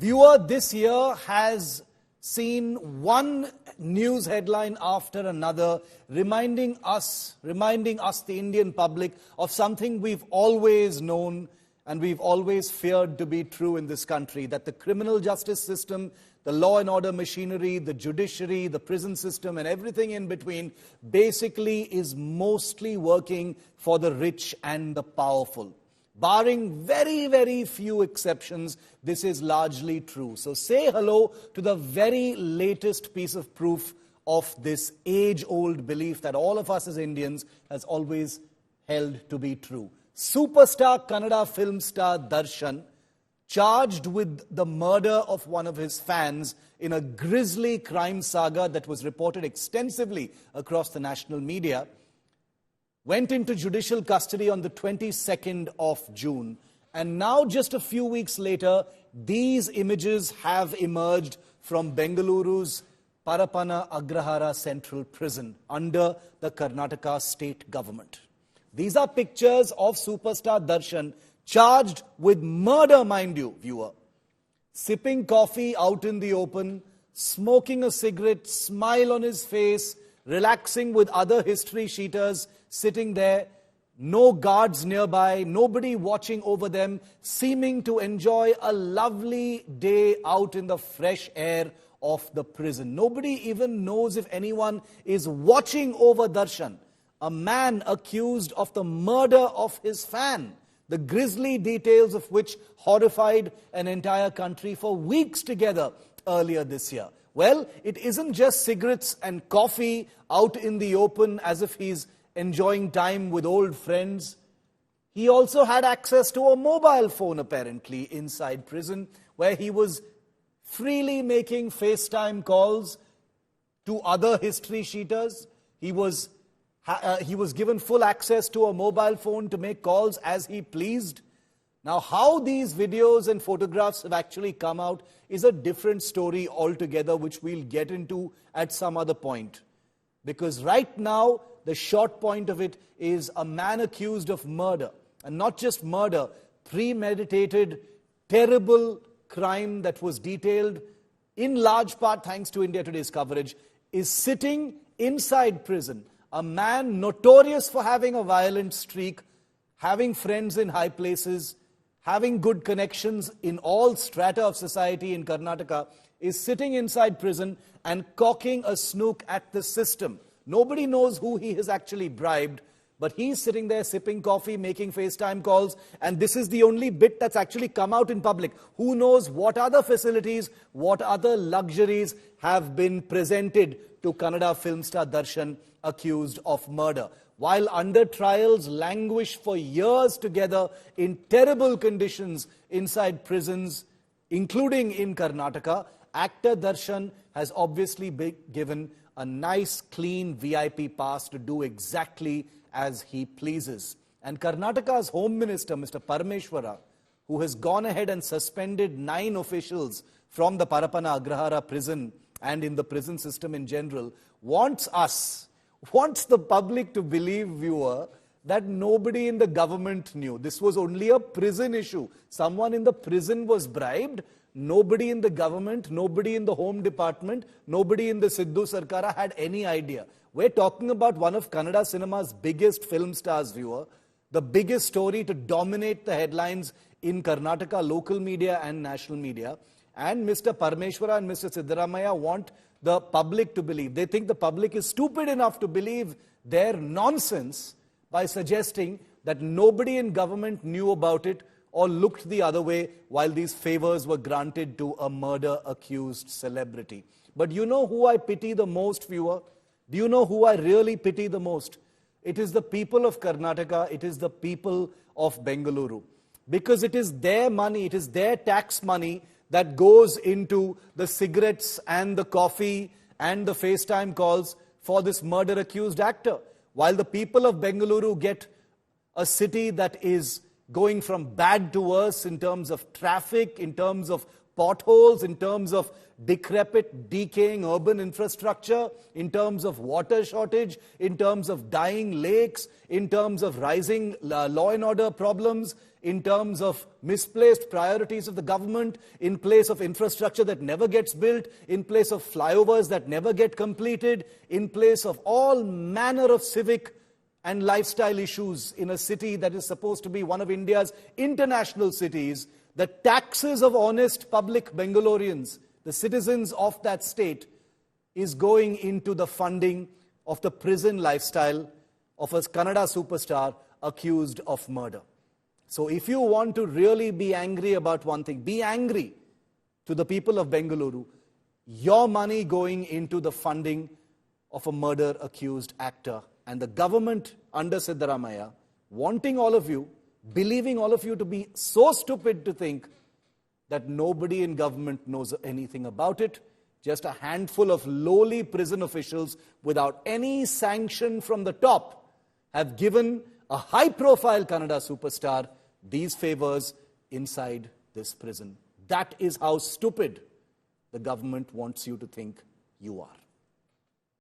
Viewer, this year has seen one news headline after another reminding us, the Indian public, of something we've always known and we've always feared to be true in this country, that the criminal justice system, the law and order machinery, the judiciary, the prison system and everything in between basically is mostly working for the rich and the powerful. Barring very, very few exceptions, this is largely true. So say hello to the very latest piece of proof of this age-old belief that all of us as Indians has always held to be true. Superstar Kannada film star Darshan, charged with the murder of one of his fans in a grisly crime saga that was reported extensively across the national media, went into judicial custody on the 22nd of June. And now, just a few weeks later, these images have emerged from Bengaluru's Parameshwara Agrahara Central Prison under the Karnataka state government. These are pictures of superstar Darshan, charged with murder, mind you, viewer. Sipping coffee out in the open, smoking a cigarette, smile on his face, relaxing with other history sheeters, sitting there, no guards nearby, nobody watching over them, seeming to enjoy a lovely day out in the fresh air of the prison. Nobody even knows if anyone is watching over Darshan, a man accused of the murder of his fan, the grisly details of which horrified an entire country for weeks together earlier this year. Well, it isn't just cigarettes and coffee out in the open as if he's enjoying time with old friends. He also had access to a mobile phone, apparently, inside prison, where he was freely making FaceTime calls to other history sheeters. He was given full access to a mobile phone to make calls as he pleased. Now, how these videos and photographs have actually come out is a different story altogether, which we'll get into at some other point. Because right now, the short point of it is a man accused of murder. And not just murder, premeditated, terrible crime that was detailed, in large part thanks to India Today's coverage, is sitting inside prison. A man notorious for having a violent streak, having friends in high places, having good connections in all strata of society in Karnataka, is sitting inside prison and cocking a snook at the system. Nobody knows who he has actually bribed, but he's sitting there sipping coffee, making FaceTime calls, and this is the only bit that's actually come out in public. Who knows what other facilities, what other luxuries have been presented to Kannada film star Darshan, accused of murder. While under trials languish for years together in terrible conditions inside prisons, including in Karnataka, actor Darshan has obviously been given a nice, clean VIP pass to do exactly as he pleases. And Karnataka's Home Minister, Mr. Parameshwara, who has gone ahead and suspended 9 officials from the Parameshwara Agrahara prison and in the prison system in general, wants the public to believe, viewer, that nobody in the government knew. This was only a prison issue. Someone in the prison was bribed. Nobody in the government, nobody in the Home Department, nobody in the Sidhu Sarkara had any idea. We're talking about one of Kannada cinema's biggest film stars, viewer. The biggest story to dominate the headlines in Karnataka local media and national media. And Mr. Parameshwara and Mr. Siddaramaiah want the public to believe. They think the public is stupid enough to believe their nonsense by suggesting that nobody in government knew about it or looked the other way while these favors were granted to a murder-accused celebrity. But you know who I pity the most, viewer? Do you know who I really pity the most? It is the people of Karnataka, it is the people of Bengaluru. Because it is their money, it is their tax money that goes into the cigarettes and the coffee and the FaceTime calls for this murder-accused actor. While the people of Bengaluru get a city that is going from bad to worse in terms of traffic, in terms of potholes, in terms of decrepit, decaying urban infrastructure, in terms of water shortage, in terms of dying lakes, in terms of rising law and order problems, in terms of misplaced priorities of the government, in place of infrastructure that never gets built, in place of flyovers that never get completed, in place of all manner of civic and lifestyle issues in a city that is supposed to be one of India's international cities. The taxes of honest public Bengalurians, the citizens of that state, is going into the funding of the prison lifestyle of a Kannada superstar accused of murder. So if you want to really be angry about one thing, be angry to the people of Bengaluru. Your money going into the funding of a murder-accused actor, and the government under Siddaramaiah wanting all of you, believing all of you to be so stupid to think that nobody in government knows anything about it. Just a handful of lowly prison officials without any sanction from the top have given a high-profile Kannada superstar these favors inside this prison. That is how stupid the government wants you to think you are.